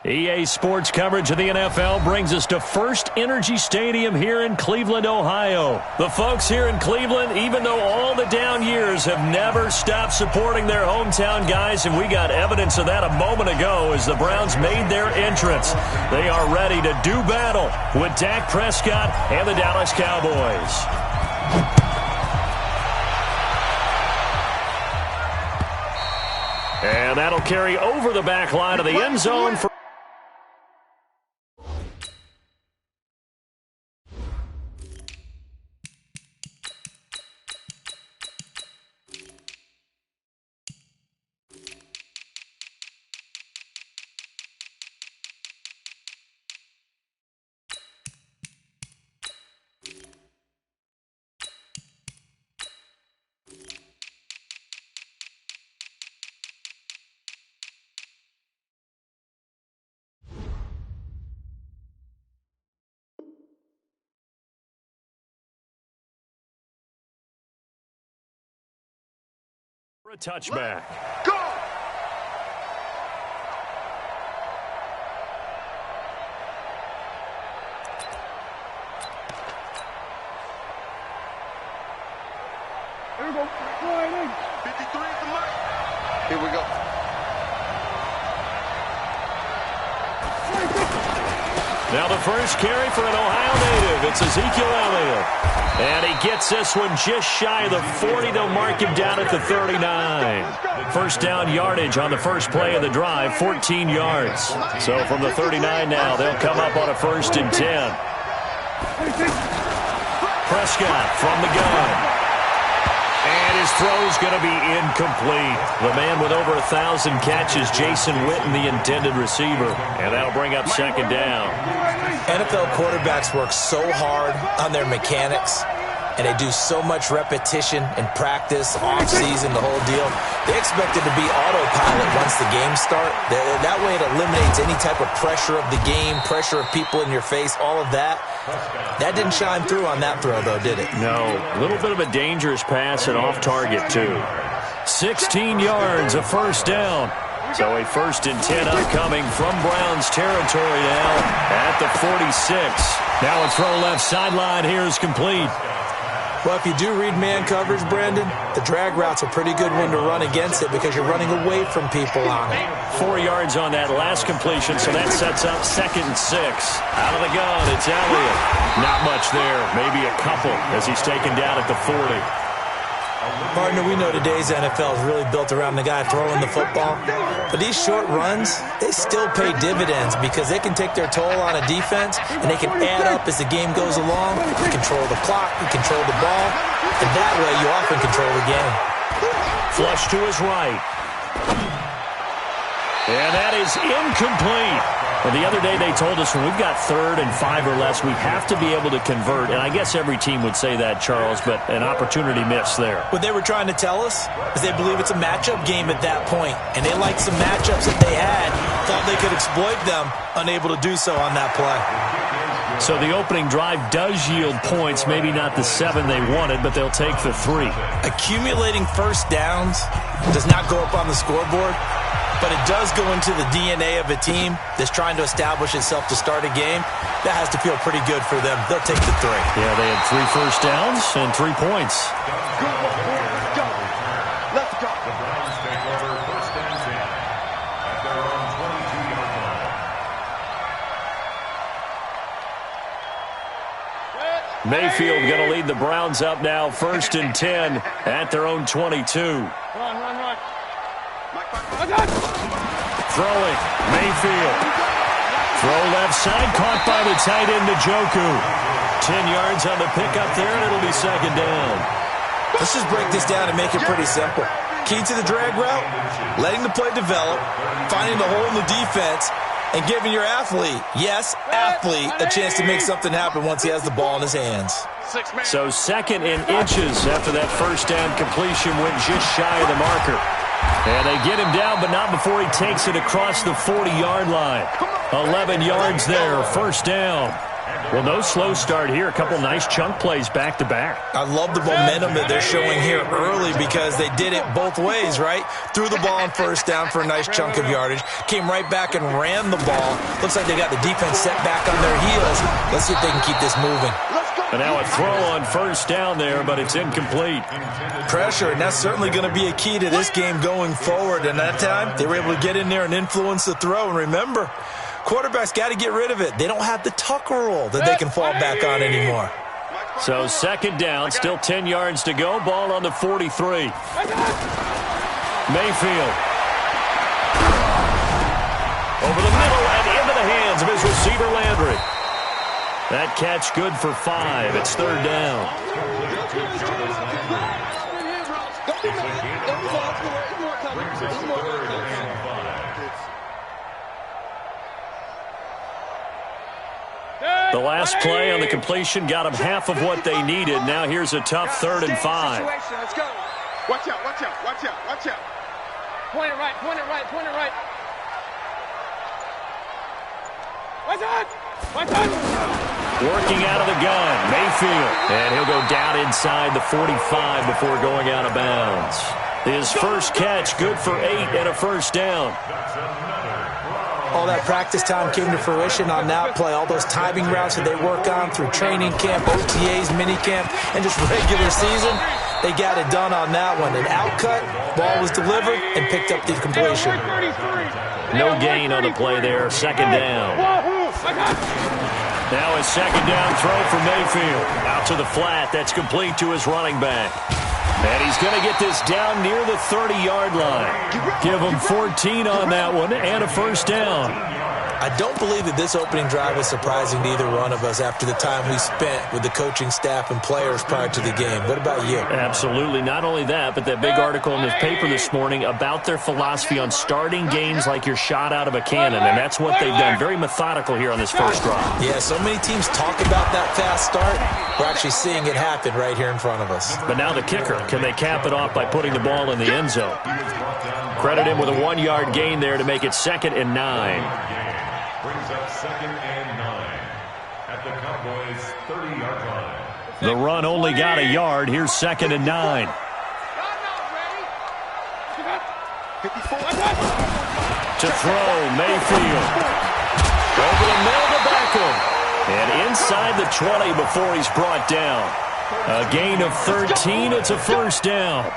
EA Sports coverage of the NFL brings us to First Energy Stadium here in Cleveland, Ohio. The folks here in Cleveland, even though all the down years, have never stopped supporting their hometown guys, and we got evidence of that a moment ago as the Browns made their entrance. They are ready to do battle with Dak Prescott and the Dallas Cowboys. And that'll carry over the back line of the end zone for a touchback. Go! Here we go. 53 at the line. Here we go. Now the first carry for an Ohio native. It's Ezekiel Elliott. And he gets this one just shy of the 40. They'll mark him down at the 39. First down yardage on the first play of the drive, 14 yards. So from the 39 now, they'll come up on a 1st and 10. Prescott from the gun. And his throw's going to be incomplete. The man with over 1,000 catches, Jason Witten, the intended receiver. And that'll bring up 2nd down. NFL quarterbacks work so hard on their mechanics, and they do so much repetition and practice, off-season, the whole deal. They expect it to be autopilot once the games start. That way it eliminates any type of pressure of the game, pressure of people in your face, all of that. That didn't shine through on that throw, though, did it? No. A little bit of a dangerous pass and off target, too. 16 yards, a 1st down. So a 1st and 10 upcoming from Browns territory now at the 46. Now a throw left sideline here is complete. Well, if you do read man coverage, Brandon, the drag route's a pretty good one to run against it because you're running away from people on it. 4 yards on that last completion, so that sets up 2nd and 6. Out of the gun, it's Elliott. Not much there, maybe a couple as he's taken down at the 40. Partner, we know today's NFL is really built around the guy throwing the football. But these short runs, they still pay dividends because they can take their toll on a defense, and they can add up as the game goes along. You control the clock, you control the ball, and that way you often control the game. Flush to his right. And that is incomplete. Well, the other day they told us when we've got 3rd and 5 or less, we have to be able to convert. And I guess every team would say that, Charles, but an opportunity missed there. What they were trying to tell us is they believe it's a matchup game at that point, and they liked some matchups that they had, thought they could exploit them, unable to do so on that play. So the opening drive does yield points, maybe not the 7 they wanted, but they'll take the 3. Accumulating 1st downs does not go up on the scoreboard, but it does go into the DNA of a team that's trying to establish itself to start a game. That has to feel pretty good for them. They'll take the 3. Yeah, they had 3 first downs and 3 points. Go. Let's go. The Browns take over 1st and 10 at their own 22-yard line. Mayfield going to lead the Browns up now, 1st and 10 at their own 22. Run. Throwing, Mayfield. Throw left side, caught by the tight end, Njoku. 10 yards on the pickup there, and it'll be second down. Let's just break this down and make it pretty simple. Key to the drag route, letting the play develop, finding the hole in the defense, and giving your athlete, yes, athlete, a chance to make something happen once he has the ball in his hands. So second and inches after that first down completion went just shy of the marker. And they get him down, but not before he takes it across the 40-yard line. 11 yards there, first down. Well, no slow start here. A couple nice chunk plays back-to-back. I love the momentum that they're showing here early because they did it both ways, right? Threw the ball on first down for a nice chunk of yardage. Came right back and ran the ball. Looks like they got the defense set back on their heels. Let's see if they can keep this moving. And now a throw on first down there, but it's incomplete. Pressure, and that's certainly going to be a key to this game going forward. And that time, they were able to get in there and influence the throw. And remember, quarterbacks got to get rid of it. They don't have the tuck rule that they can fall back on anymore. So second down, still 10 yards to go. Ball on the 43. Mayfield. Over the middle and into the hands of his receiver, Landry. That catch good for 5. It's third down. The last play on the completion got them half of what they needed. Now here's a tough 3rd and 5. Let's go. Watch out, watch out, watch out, watch out. Point it right, point it right, point it right. Watch out! Watch out! Working out of the gun, Mayfield. And he'll go down inside the 45 before going out of bounds. His first catch, good for 8 and a first down. All that practice time came to fruition on that play. All those timing routes that they work on through training camp, OTAs, minicamp, and just regular season, they got it done on that one. An outcut, ball was delivered, and picked up the completion. No gain on the play there, second down. Now a second down throw for Mayfield. Out to the flat, that's complete to his running back. And he's going to get this down near the 30-yard line. Give him 14 on that one and a first down. I don't believe that this opening drive was surprising to either one of us after the time we spent with the coaching staff and players prior to the game. What about you? Absolutely. Not only that, but that big article in the paper this morning about their philosophy on starting games like you're shot out of a cannon, and that's what they've done. Very methodical here on this first drive. Yeah, so many teams talk about that fast start. We're actually seeing it happen right here in front of us. But now the kicker. Can they cap it off by putting the ball in the end zone? Credit him with a 1-yard gain there to make it 2nd and 9. Brings up 2nd and 9 at the Cowboys' 30-yard line. The run only got a yard. Here's 2nd and 9. To throw, Mayfield. Over the middle to Beckham. And inside the 20 before he's brought down. A gain of 13. It's a first down.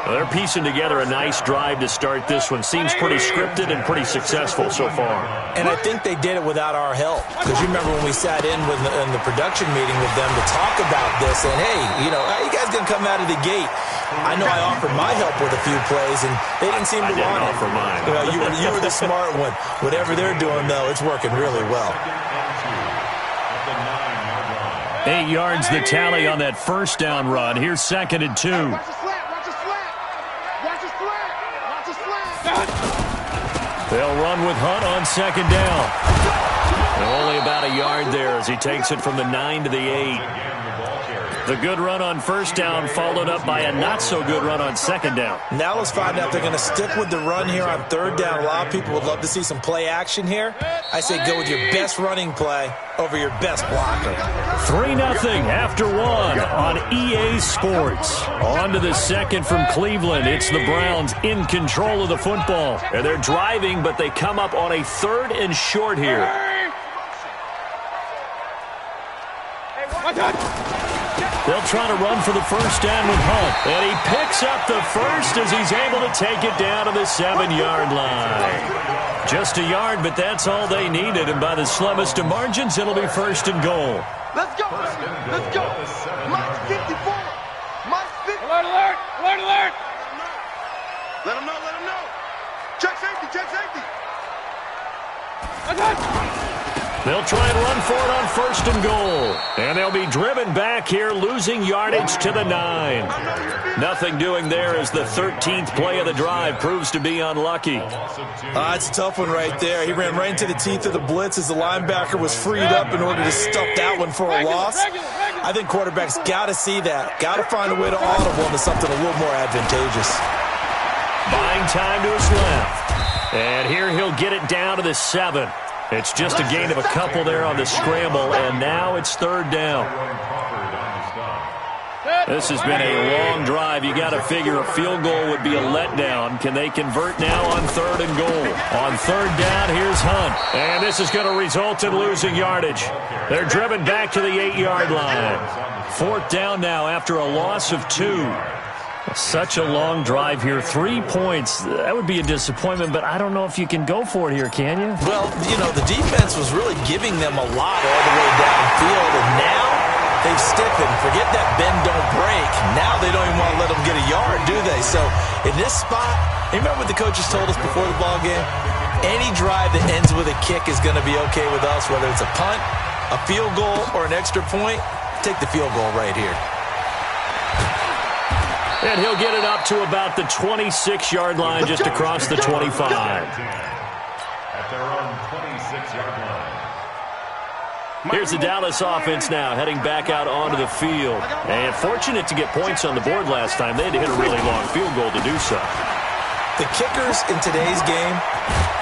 They're piecing together a nice drive to start this one. Seems pretty scripted and pretty successful so far. And I think they did it without our help. Because you remember when we sat in the production meeting with them to talk about this. And, hey, you know, you guys going to come out of the gate. I know I offered my help with a few plays, and they didn't seem to want it. I didn't offer mine. Well, you were the smart one. Whatever they're doing, though, it's working really well. 8 yards the tally on that first down run. Here's 2nd and 2. They'll run with Hunt on 2nd down. And only about a yard there as he takes it from the 9 to the 8. The good run on first down followed up by a not-so-good run on 2nd down. Now let's find out if they're going to stick with the run here on 3rd down. A lot of people would love to see some play action here. I say go with your best running play over your best blocker. 3-0 after 1 on EA Sports. On to the second from Cleveland. It's the Browns in control of the football. And they're driving, but they come up on a 3rd and short here. They'll try to run for the first down with Hunt. And he picks up the first as he's able to take it down to the 7-yard line. Just a yard, but that's all they needed. And by the slimmest of margins, it'll be 1st and goal. Let's go. Let's go. Mike's 54. Mike's 50. Alert, alert. Alert, alert. Let him know. Let him know. Check safety. Check safety. They'll try and run for it on 1st and goal. And they'll be driven back here, losing yardage to the 9. Nothing doing there as the 13th play of the drive proves to be unlucky. It's a tough one right there. He ran right into the teeth of the blitz as the linebacker was freed up in order to stuff that one for a loss. I think quarterbacks got to see that. Got to find a way to audible into something a little more advantageous. Buying time to his left. And here he'll get it down to the 7. It's just a gain of a couple there on the scramble, and now it's 3rd down. This has been a long drive. You got to figure a field goal would be a letdown. Can they convert now on 3rd and goal? On 3rd down, here's Hunt. And this is going to result in losing yardage. They're driven back to the 8-yard line. 4th down now after a loss of 2. Such a long drive here. 3 points. That would be a disappointment, but I don't know if you can go for it here, can you? Well, the defense was really giving them a lot all the way downfield, and now they've stiffened. Forget that bend, don't break. Now they don't even want to let them get a yard, do they? So in this spot, you remember what the coaches told us before the ball game? Any drive that ends with a kick is going to be okay with us, whether it's a punt, a field goal, or an extra point. Take the field goal right here. And he'll get it up to about the 26-yard line, just across the 25. At their own 26-yard line. Here's the Dallas offense now, heading back out onto the field. And fortunate to get points on the board last time. They had to hit a really long field goal to do so. The kickers in today's game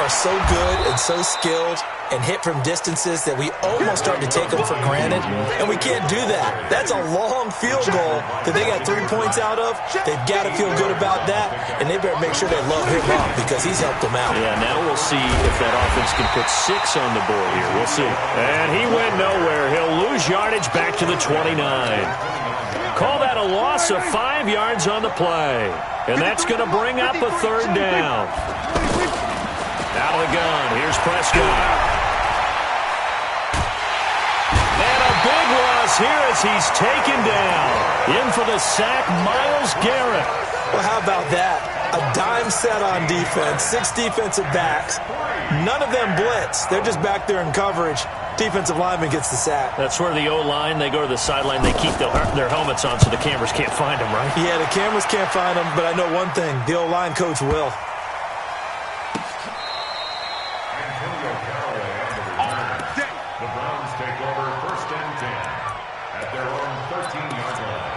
are so good and so skilled and hit from distances that we almost start to take them for granted, and we can't do that. That's a long field goal that they got 3 points out of. They've got to feel good about that, and they better make sure they love him up because he's helped them out. Yeah, now we'll see if that offense can put 6 on the board here. We'll see. And he went nowhere. He'll lose yardage back to the 29. Call that a loss of 5 yards on the play. And that's going to bring up a 3rd down. Out of the gun, here's Prescott. And a big loss here as he's taken down. In for the sack, Myles Garrett. Well, how about that? A dime set on defense, 6 defensive backs. None of them blitz. They're just back there in coverage. Defensive lineman gets the sack. That's where the O-line, they go to the sideline, they keep their helmets on so the cameras can't find them, right? Yeah, the cameras can't find them, but I know one thing. The O-line coach will. The Browns take over 1st and 10 at their own 13-yard line.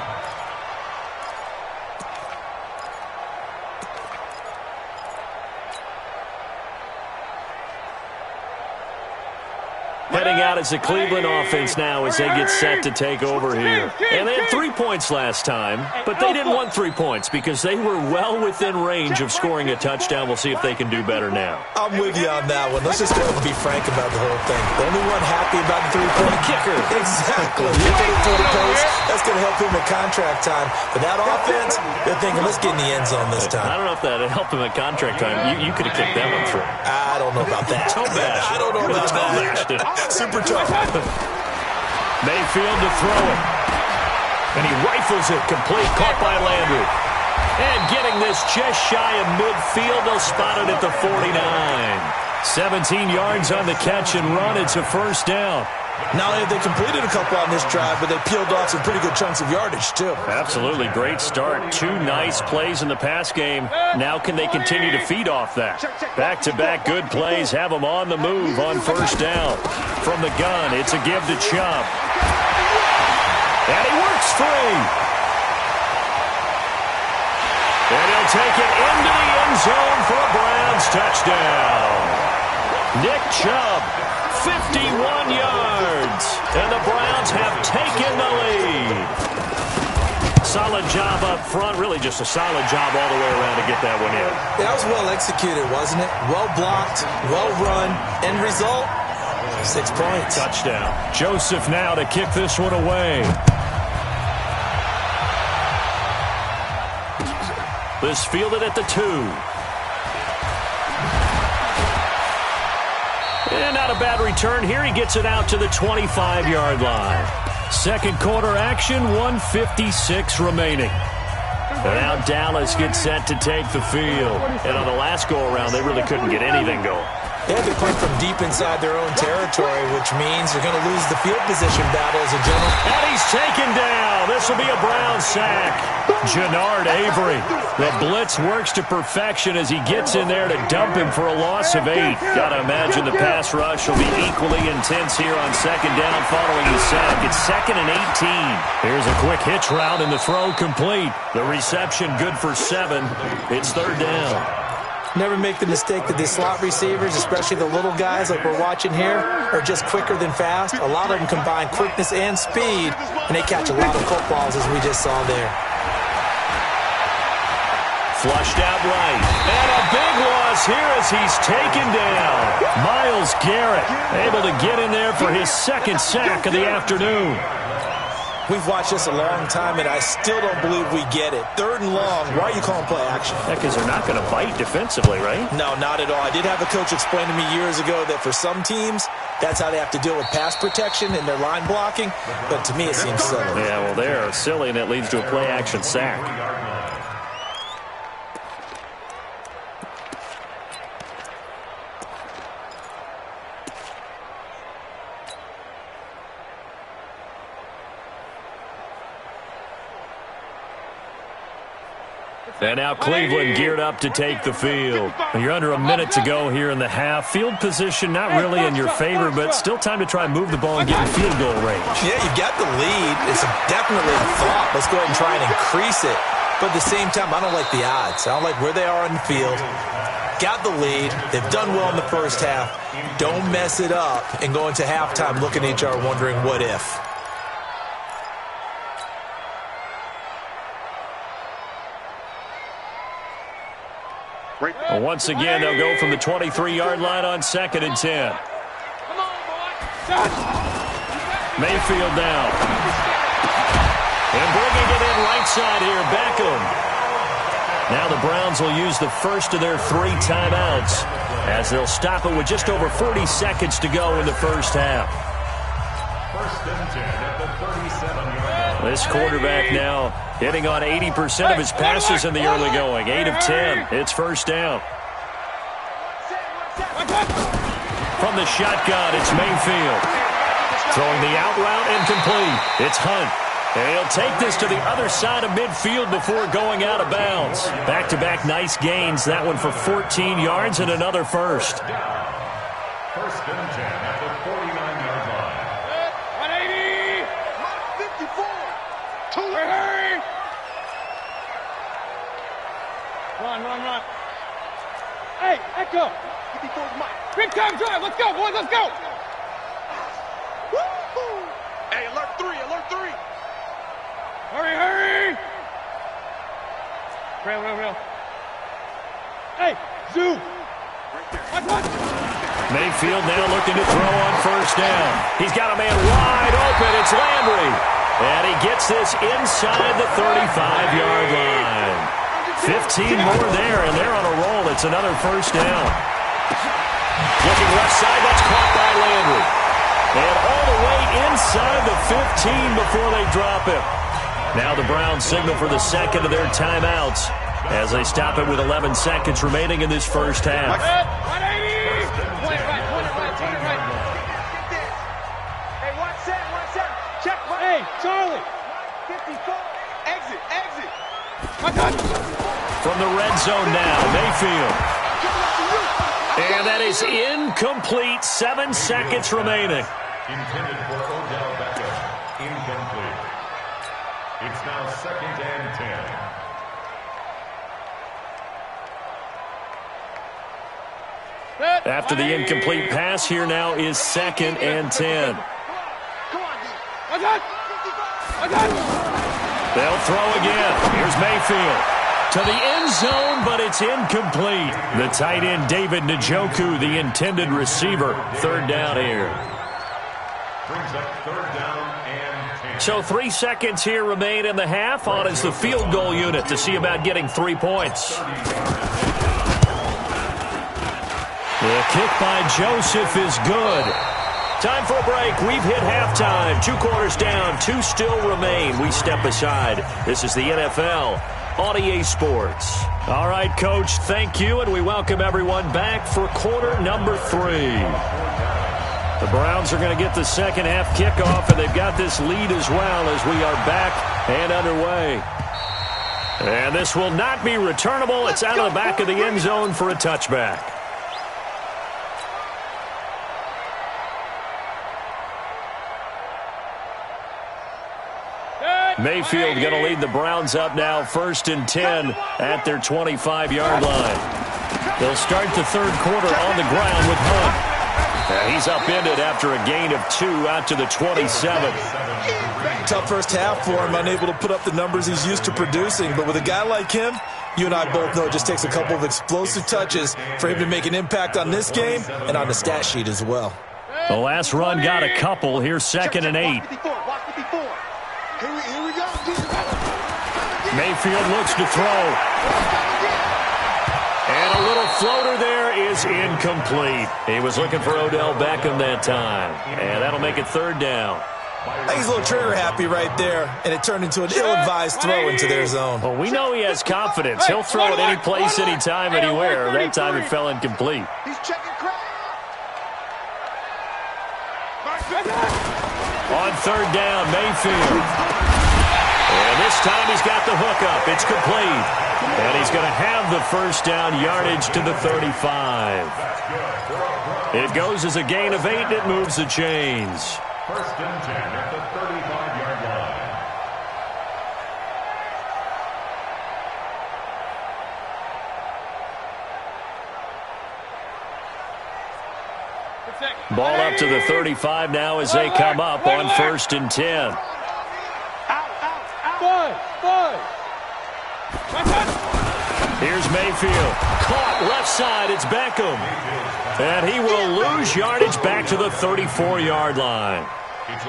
Heading out as the Cleveland offense now as they get set to take over here. And they had 3 points last time, but they didn't want 3 points because they were well within range of scoring a touchdown. We'll see if they can do better now. I'm with you on that one. Let's just go ahead and be frank about the whole thing. The only one happy about the 3-point kicker. Exactly. You put it through the post. That's going to help him at contract time. But that offense, they're thinking, let's get in the end zone this time. I don't know if that helped him at contract time. You could have kicked that one through. I don't know about that. I don't know about that. Super tough. Mayfield to throw it. And he rifles it complete, caught by Landry. And getting this just shy of midfield, they'll spot it at the 49. 17 yards on the catch and run. It's a 1st down. Not only have they completed a couple on this drive, but they peeled off some pretty good chunks of yardage, too. Absolutely. Great start. 2 nice plays in the pass game. Now can they continue to feed off that? Back-to-back good plays have them on the move on 1st down. From the gun, it's a give to Chubb. And he works free. And he'll take it into the end zone for a Browns touchdown. Nick Chubb, 51 yards. And the Browns have taken the lead. Solid job up front. Really just a solid job all the way around to get that one in. That was well executed, wasn't it? Well blocked, well run. End result, 6 points. Touchdown. Joseph now to kick this one away. This fielded at the 2. And not a bad return here. He gets it out to the 25-yard line. 2nd quarter action, 1:56 remaining. And now Dallas gets set to take the field. And on the last go-around, they really couldn't get anything going. They had to punt from deep inside their own territory, which means they're going to lose the field position battle as a general. And he's taken down. This will be a Brown sack. Jannard Avery. The blitz works to perfection as he gets in there to dump him for a loss of 8. Got to imagine the pass rush will be equally intense here on second down following the sack. It's 2nd and 18. Here's a quick hitch route and the throw complete. The reception good for 7. It's 3rd down. Never make the mistake that the slot receivers, especially the little guys like we're watching here, are just quicker than fast. A lot of them combine quickness and speed, and they catch a lot of footballs as we just saw there. Flushed out right. And a big loss here as he's taken down. Myles Garrett able to get in there for his 2nd sack of the afternoon. We've watched this a long time, and I still don't believe we get it. 3rd and long. Why are you calling play action? Because they're not going to bite defensively, right? No, not at all. I did have a coach explain to me years ago that for some teams, that's how they have to deal with pass protection and their line blocking. But to me, it seems silly. Yeah, well, they're silly, and it leads to a play action sack. And now Cleveland geared up to take the field. You're under a minute to go here in the half. Field position not really in your favor, but still time to try and move the ball and get in field goal range. Yeah, you've got the lead. It's definitely a thought. Let's go ahead and try and increase it. But at the same time, I don't like the odds. I don't like where they are on the field. Got the lead. They've done well in the first half. Don't mess it up and go into halftime looking at each other wondering what if. Once again, they'll go from the 23-yard line on 2nd and 10. Mayfield now. And bringing it in right side here, Beckham. Now the Browns will use the first of their 3 timeouts as they'll stop it with just over 40 seconds to go in the first half. 1st and 10 at the 37-yard line. This quarterback now hitting on 80% of his passes in the early going. 8 of 10. It's 1st down. From the shotgun, it's Mayfield. Throwing the out route incomplete. It's Hunt. And he'll take this to the other side of midfield before going out of bounds. Back-to-back nice gains. That one for 14 yards and another first. 1st and 10 at the 49-yard line. 180. 54. Hurry. Run. Hey, Echo. 54's mine. Big time drive. Let's go, boys. Let's go. Woo-hoo. Hey, alert 3. Hurry. Real. Hey, Zoo. What? Mayfield now looking to throw on 1st down. He's got a man wide open. It's Landry. And he gets this inside the 35-yard line. 15 more there, and they're on a roll. It's another 1st down. Looking left side, that's caught by Landry. And all the way inside the 15 before they drop him. Now the Browns signal for the 2nd of their timeouts as they stop it with 11 seconds remaining in this first half. 180. Point right. Hey, watch that. Check. Hey, Charlie. 54. Exit. From the red zone now, Mayfield. And that is incomplete. 7 seconds remaining. Intended for Odell Beckham. Incomplete. It's now 2nd and 10. After the incomplete pass, here now is 2nd and 10. They'll throw again. Here's Mayfield. To the end zone, but it's incomplete. The tight end, David Njoku, the intended receiver. 3rd down here. Brings up 3rd down and 10. So 3 seconds here remain in the half. On is the field goal unit to see about getting 3 points. The kick by Joseph is good. Time for a break. We've hit halftime. 2 quarters down. 2 still remain. We step aside. This is the NFL on EA Sports. All right, Coach, thank you, and we welcome everyone back for quarter number 3. The Browns are going to get the second half kickoff, and they've got this lead as well as we are back and underway. And this will not be returnable. It's out of the back of the end zone for a touchback. Mayfield going to lead the Browns up now, 1st and 10 at their 25-yard line. They'll start the third quarter on the ground with Hunt. He's upended after a gain of 2 out to the 27. Tough first half for him, unable to put up the numbers he's used to producing. But with a guy like him, you and I both know it just takes a couple of explosive touches for him to make an impact on this game and on the stat sheet as well. The last run got a couple. Here's 2nd and 8. Mayfield looks to throw. And a little floater there is incomplete. He was looking for Odell Beckham that time. And that'll make it 3rd down. I think he's a little trigger happy right there, and it turned into an ill-advised throw into their zone. Well, we know he has confidence. He'll throw it any place, anytime, anywhere. That time it fell incomplete. He's checking crowd. On 3rd down, Mayfield. And this time he's got the hookup. It's complete. And he's going to have the first down yardage to the 35. It goes as a gain of 8, and it moves the chains. 1st and 10 at the 35-yard line. Ball up to the 35 now as they come up on 1st and 10. Here's Mayfield. Caught left side. It's Beckham. And he will lose yardage back to the 34-yard line.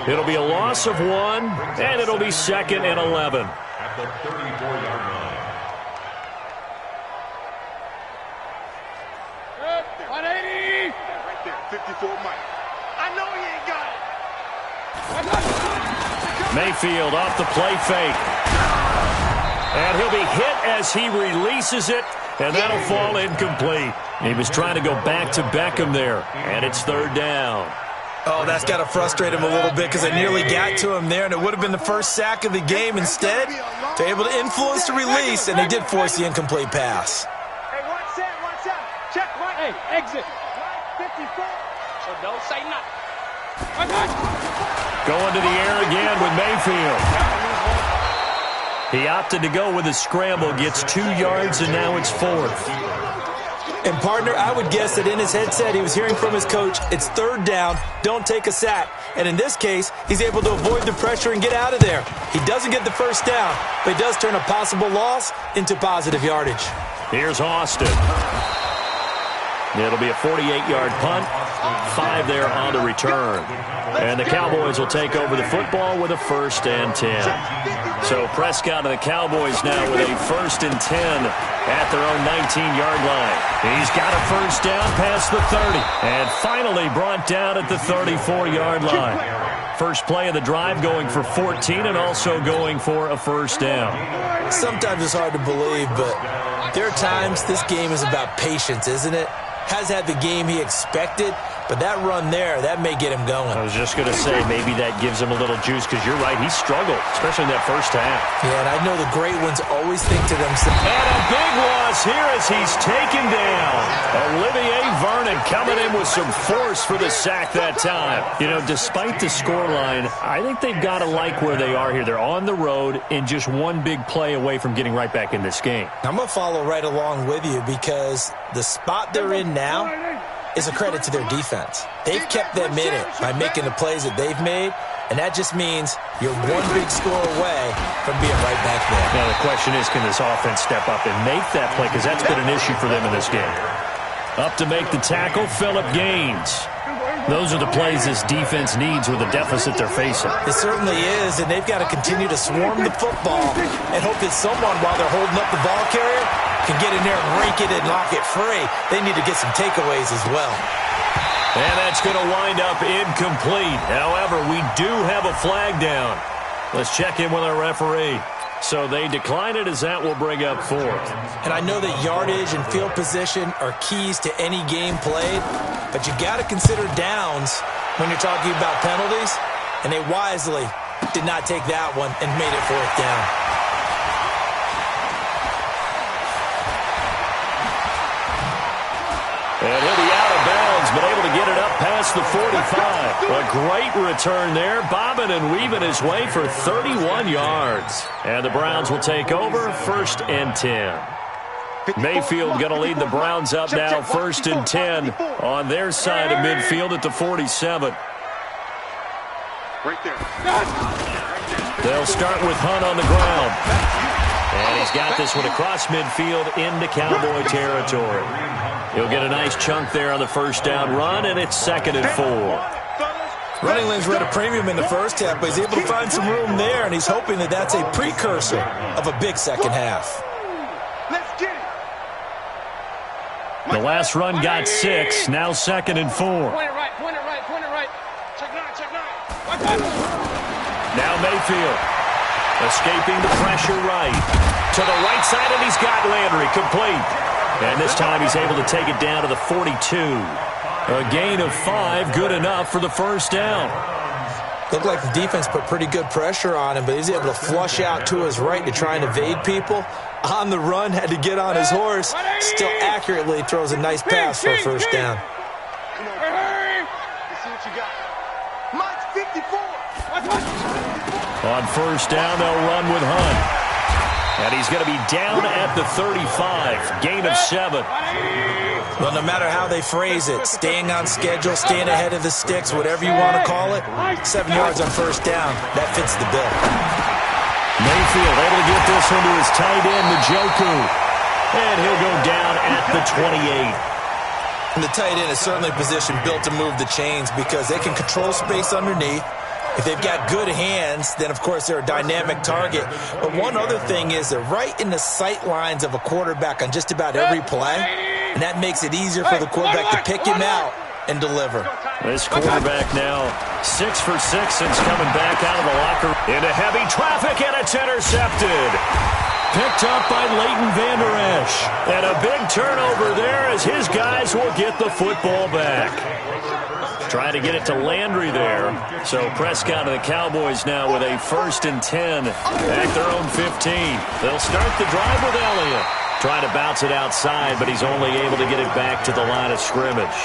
It'll be a loss of 1, and it'll be 2nd and 11. At the 34-yard line. 180. Right there, 54 Mike. I know he ain't got it. Mayfield off the play fake. And he'll be hit as he releases it, and that'll fall incomplete. He was trying to go back to Beckham there, and it's 3rd down. Oh, that's got to frustrate him a little bit because I nearly got to him there, and it would have been the first sack of the game. Instead, they're able to influence the release, and they did force the incomplete pass. Hey, watch out. Check right. Hey, exit. Right, 54. So don't say nothing. Going to the air again with Mayfield. He opted to go with a scramble, gets 2 yards, and now it's 4th. And, partner, I would guess that in his headset he was hearing from his coach, it's 3rd down, don't take a sack. And in this case, he's able to avoid the pressure and get out of there. He doesn't get the first down, but he does turn a possible loss into positive yardage. Here's Austin. It'll be a 48-yard punt, 5 there on the return. And the Cowboys will take over the football with a 1st and 10. So Prescott and the Cowboys now with a 1st and 10 at their own 19-yard line. He's got a first down past the 30 and finally brought down at the 34-yard line. First play of the drive going for 14 and also going for a first down. Sometimes it's hard to believe, but there are times this game is about patience, isn't it? Has had the game he expected, but that run there, that may get him going. I was just going to say, maybe that gives him a little juice, because you're right, he struggled, especially in that first half. Yeah, and I know the great ones always think to themselves. And a big loss here as he's taken down. Olivier Vernon coming in with some force for the sack that time. You know, despite the scoreline, I think they've got to like where they are here. They're on the road and just one big play away from getting right back in this game. I'm going to follow right along with you because the spot they're in now is a credit to their defense. They've kept them in it by making the plays that they've made, and that just means you're one big score away from being right back there. Now the question is, can this offense step up and make that play, because that's been an issue for them in this game. Up to make the tackle, Phillip Gaines. Those are the plays this defense needs with the deficit they're facing. It certainly is, and they've got to continue to swarm the football and hope that someone, while they're holding up the ball carrier, can get in there and rake it and knock it free. They need to get some takeaways as well. And that's going to wind up incomplete. However, we do have a flag down. Let's check in with our referee. So they decline it as that will bring up fourth. And I know that yardage and field position are keys to any game played, but you got to consider downs when you're talking about penalties, and they wisely did not take that one and made it fourth down. And he'll be out of bounds, but able to get it up past the 45. A great return there, bobbing and weaving his way for 31 yards. And the Browns will take over, 1st and 10. Mayfield going to lead the Browns up now, 1st and 10 on their side of midfield at the 47. Right there. They'll start with Hunt on the ground. And he's got this one across midfield into Cowboy territory. He'll get a nice chunk there on the first down run, and it's 2nd and 4. Running lanes were at a premium in the first half, but he's able to find some room there, and he's hoping that that's a precursor of a big second half. Let's get it. The last run got 6, now 2nd and 4. Point it right, point it right, point it right. Check 9, check 9. Now Mayfield escaping the pressure right. To the right side, and he's got Landry complete. And this time he's able to take it down to the 42. A gain of 5, good enough for the first down. Looked like the defense put pretty good pressure on him, but he's able to flush out to his right to try and evade people. On the run, had to get on his horse. Still accurately throws a nice pass for a first down. Come on, hurry. Let's see what you got. Mike's 54. On first down, they'll run with Hunt. And he's going to be down at the 35. Gain of 7. Well, no matter how they phrase it, staying on schedule, staying ahead of the sticks, whatever you want to call it, 7 yards on first down, that fits the bill. Mayfield able to get this one to his tight end, Njoku. And he'll go down at the 28. And the tight end is certainly a position built to move the chains because they can control space underneath. If they've got good hands, then, of course, they're a dynamic target. But one other thing is they're right in the sight lines of a quarterback on just about every play, and that makes it easier for the quarterback to pick him out and deliver. This quarterback now 6 for 6 since coming back out of the locker into heavy traffic, and it's intercepted. Picked up by Leighton Vander Esch. And a big turnover there as his guys will get the football back. Trying to get it to Landry there. So Prescott and the Cowboys now with a 1st and 10 at their own 15. They'll start the drive with Elliott. Trying to bounce it outside, but he's only able to get it back to the line of scrimmage.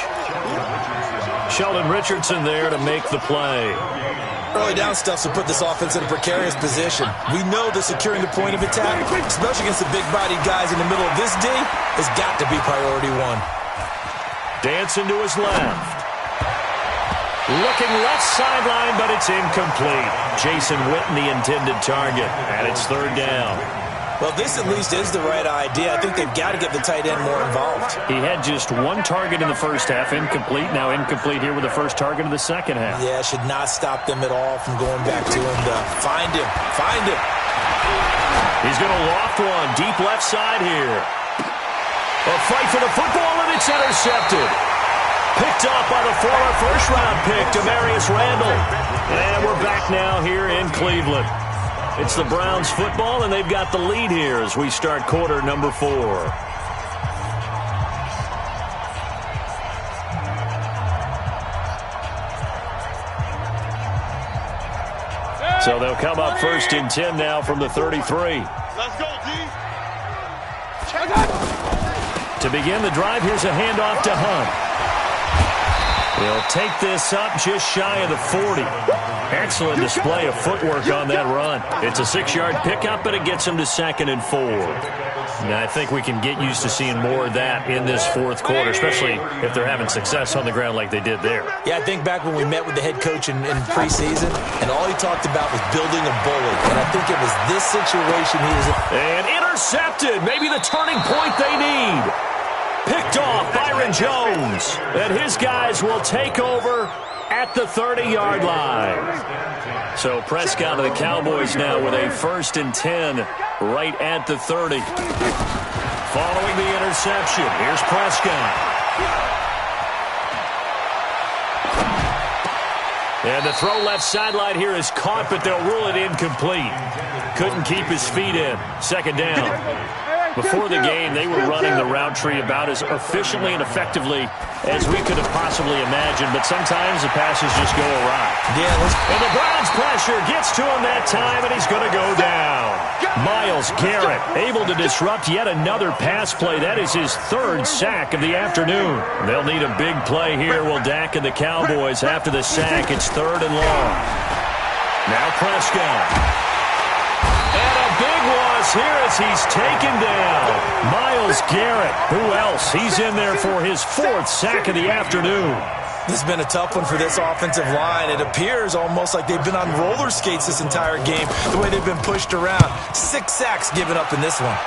Sheldon Richardson there to make the play. Early down stuff to put this offense in a precarious position. We know that securing the point of attack, especially against the big-bodied guys in the middle of this D, has got to be priority 1. Dancing to his left. Looking left sideline, but it's incomplete. Jason Witten, the intended target, and it's 3rd down. Well, this at least is the right idea. I think they've got to get the tight end more involved. He had just 1 target in the first half, incomplete. Now incomplete here with the first target of the second half. Yeah, should not stop them at all from going back to him to find him. Find him. He's going to loft one deep left side here. A fight for the football, and it's intercepted. Picked off by the former first-round pick, Demarius Randall. And we're back now here in Cleveland. It's the Browns football, and they've got the lead here as we start quarter number 4. So they'll come up 1st and 10 now from the 33. Let's go, D. To begin the drive, here's a handoff to Hunt. He'll take this up just shy of the 40. Excellent display of footwork on that run. It's a 6-yard pickup, but it gets him to 2nd and 4. And I think we can get used to seeing more of that in this 4th quarter, especially if they're having success on the ground like they did there. Yeah, I think back when we met with the head coach in preseason, and all he talked about was building a bully. And I think it was this situation he was in. And intercepted. Maybe the turning point they need. Picked off Byron Jones. And his guys will take over at the 30-yard line. So Prescott of the Cowboys now with a 1st and 10 right at the 30. Following the interception, here's Prescott. And the throw left sideline here is caught, but they'll rule it incomplete. couldn't keep his feet in. Second down. Before the game, they were running the route tree about as efficiently and effectively as we could have possibly imagined, but sometimes the passes just go awry. And the Browns' pressure gets to him that time, and he's going to go down. Myles Garrett able to disrupt yet another pass play. That is his third sack of the afternoon. They'll need a big play here. Will Dak and the Cowboys after the sack. It's 3rd and long. Now Prescott. And a big loss here as he's taken down. Myles Garrett. Who else? He's in there for his 4th sack of the afternoon. This has been a tough one for this offensive line. It appears almost like they've been on roller skates this entire game, the way they've been pushed around. 6 sacks given up in this one.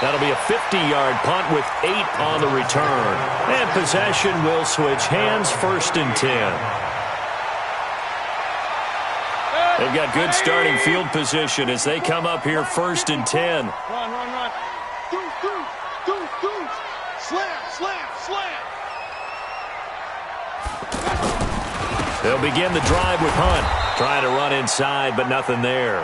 That'll be a 50-yard punt with 8 on the return. And possession will switch hands, 1st and 10. They've got good starting field position as they come up here 1st and 10. Run. Do. Slam. They'll begin the drive with Hunt. Trying to run inside, but nothing there.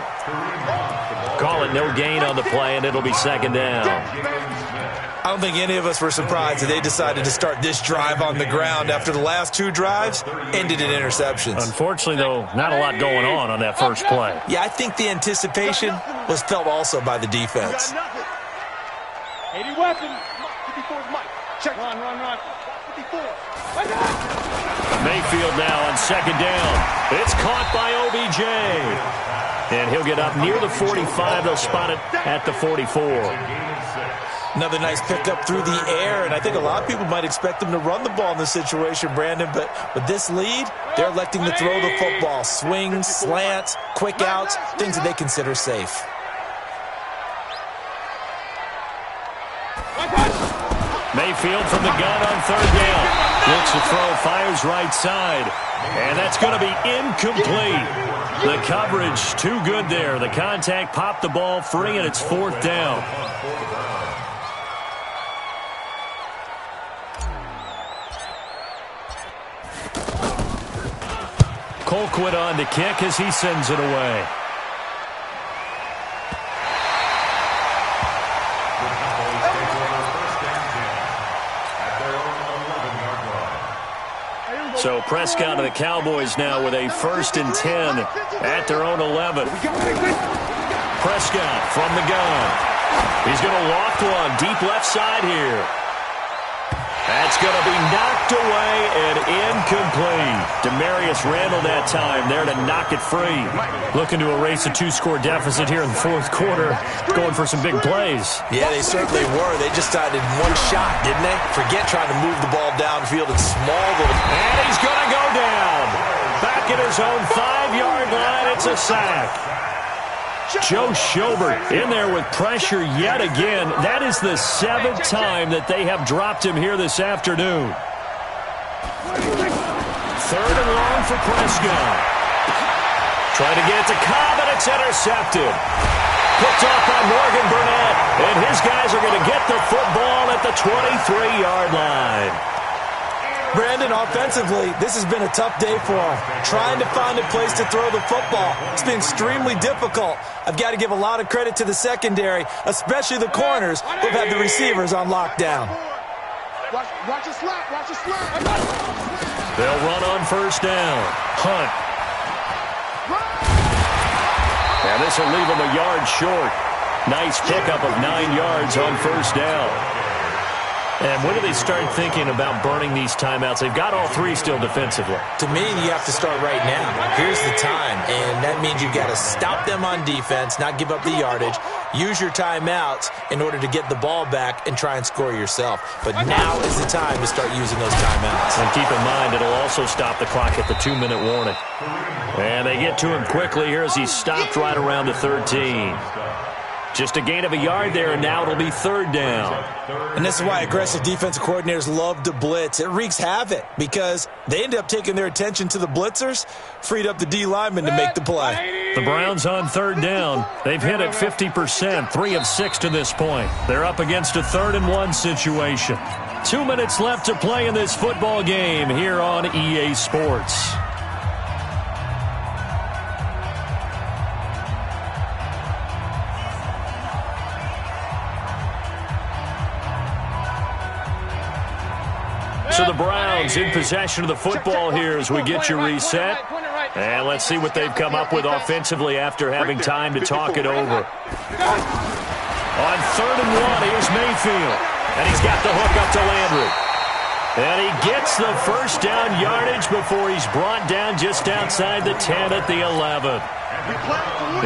Call it no gain on the play, and it'll be 2nd down. I don't think any of us were surprised that they decided to start this drive on the ground after the last 2 drives ended in interceptions. Unfortunately, though, not a lot going on that first play. Yeah, I think the anticipation was felt also by the defense. 80 weapons. 54's Mike. Check. Run. 54. Mayfield now on 2nd down. It's caught by OBJ. And he'll get up near the 45. They'll spot it at the 44. Another nice pickup through the air, and I think a lot of people might expect them to run the ball in this situation, Brandon, but with this lead, they're electing to throw the football. Swings, slants, quick outs, things that they consider safe. Mayfield from the gun on 3rd down. Looks to throw, fires right side. And that's going to be incomplete. The coverage too good there. The contact popped the ball free, and it's 4th down. Colquitt on to kick as he sends it away. So Prescott and the Cowboys now with a 1st and 10 at their own 11. Prescott from the gun. He's going to loft one deep left side here. That's going to be knocked away and incomplete. Demarius Randall that time there to knock it free. Looking to erase a 2-score deficit here in the 4th quarter. Going for some big plays. Yeah, they certainly were. They just decided one shot, didn't they? Forget trying to move the ball downfield in small little... And he's going to go down. Back at his own 5-yard line. It's a sack. Joe Schobert in there with pressure yet again. That is the 7th time that they have dropped him here this afternoon. 3rd and long for Prescott. Trying to get it to Cobb, and it's intercepted. Picked off by Morgan Burnett, and his guys are going to get the football at the 23-yard line. Brandon, offensively, this has been a tough day for them. Trying to find a place to throw the football. It's been extremely difficult. I've got to give a lot of credit to the secondary, especially the corners who've had the receivers on lockdown. Watch the slap. They'll run on 1st down. Hunt. And this will leave them a yard short. Nice pickup of 9 yards on 1st down. And when do they start thinking about burning these timeouts? They've got all 3 still defensively. To me, you have to start right now. Here's the time, and that means you've got to stop them on defense, not give up the yardage, use your timeouts in order to get the ball back and try and score yourself. But now is the time to start using those timeouts. And keep in mind, it'll also stop the clock at the 2-minute warning. And they get to him quickly here as he's stopped right around the 13. Just a gain of a yard there, and now it'll be 3rd down. And this is why aggressive defensive coordinators love to blitz. It wreaks havoc because they end up taking their attention to the blitzers, freed up the D lineman to make the play. The Browns on 3rd down. They've hit it 50%, 3 of 6 to this point. They're up against a 3rd and 1 situation. 2 minutes left to play in this football game here on EA Sports. So the Browns in possession of the football here as we get you reset. And let's see what they've come up with offensively after having time to talk it over. On 3rd and 1, here's Mayfield. And he's got the hook up to Landry. And he gets the first down yardage before he's brought down just outside the 10 at the 11.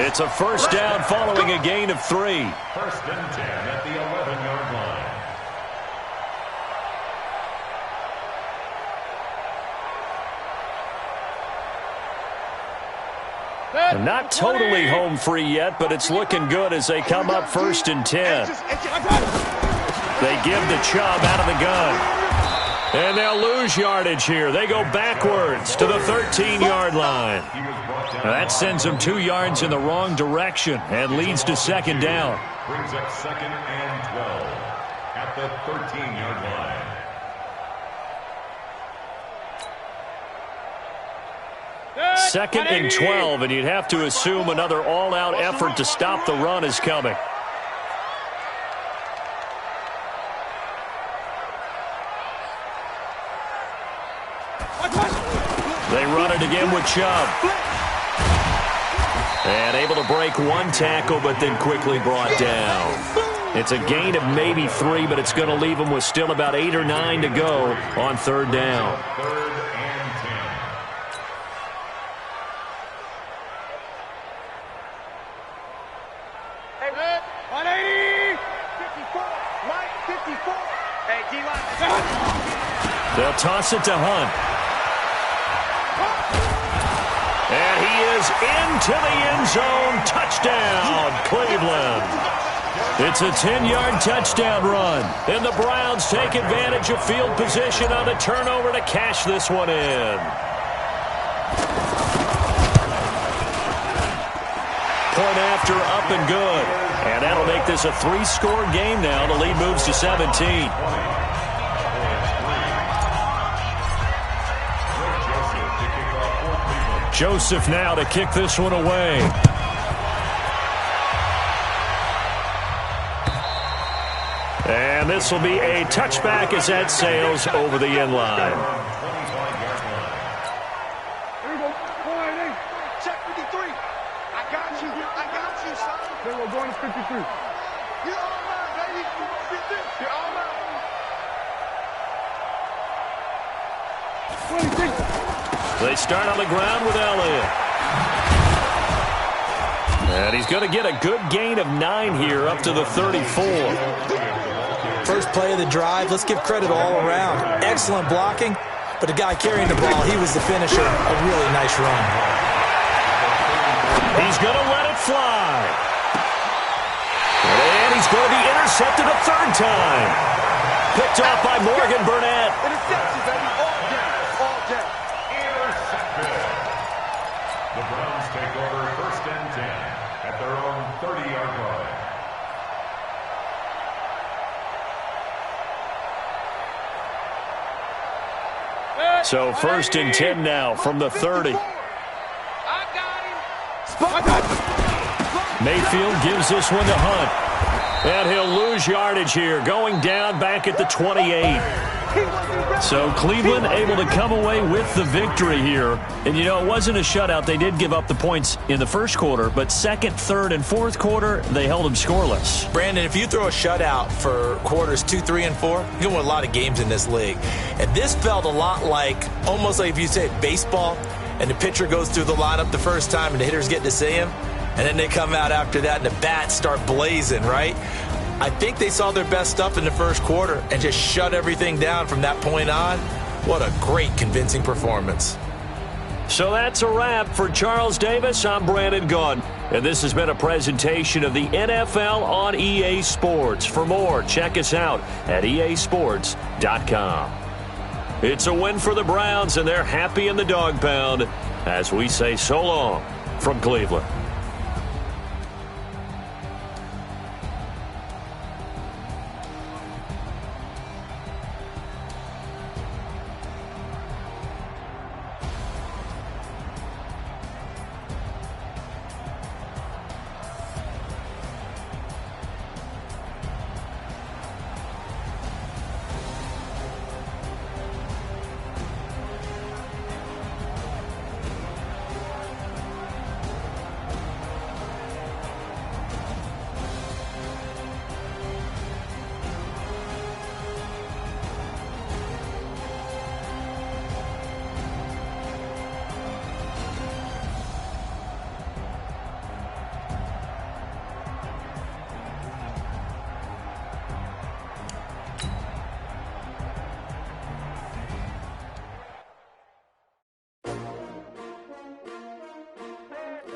It's a first down following a gain of 3. 1st and 10 at the 11-yard line. And not totally home free yet, but it's looking good as they come up 1st and 10. They give the Chubb out of the gun. And they'll lose yardage here. They go backwards to the 13-yard line. That sends them 2 yards in the wrong direction and leads to 2nd down. Brings up 2nd and 12 at the 13-yard line. Second and 12, and you'd have to assume another all-out effort to stop the run is coming. They run it again with Chubb. And able to break 1 tackle, but then quickly brought down. It's a gain of maybe 3, but it's going to leave them with still about 8 or 9 to go on 3rd down. 3rd and 10. Hey, 180! 54! Right, 54! Hey, D-line. They'll toss it to Hunt. And he is into the end zone. Touchdown, Cleveland. It's a 10-yard touchdown run. And the Browns take advantage of field position on the turnover to cash this one in. Point after, up and good. And that'll make this a 3-score game now. The lead moves to 17. Joseph now to kick this one away. And this will be a touchback as that sails over the end line. Here we go. 180. Check 53. I got you, son. Then we're going to 53. You're all right, baby. You're all right. 26. They start on the ground with Elliott. And he's going to get a good gain of 9 here up to the 34. First play of the drive, let's give credit all around. Excellent blocking, but the guy carrying the ball, he was the finisher. A really nice run. He's going to let it fly. And he's going to be intercepted a 3rd time. Picked off by Morgan Burnett. Interception, baby. All day. All day. The Browns take over 1st and 10 at their own 30-yard line. So 1st and 10 now from the 30. Mayfield gives this one to Hunt. And he'll lose yardage here, going down back at the 28. So Cleveland able to come away with the victory here. And, you know, it wasn't a shutout. They did give up the points in the first quarter, but 2nd, 3rd, and 4th quarter, they held them scoreless. Brandon, if you throw a shutout for quarters 2, 3, and 4, you can win a lot of games in this league. And this felt a lot like, almost like if you say baseball, and the pitcher goes through the lineup the first time and the hitters get to see him, and then they come out after that and the bats start blazing, right? I think they saw their best stuff in the first quarter and just shut everything down from that point on. What a great, convincing performance. So that's a wrap for Charles Davis. I'm Brandon Gaudin, and this has been a presentation of the NFL on EA Sports. For more, check us out at easports.com. It's a win for the Browns, and they're happy in the dog pound as we say so long from Cleveland.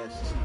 PS2.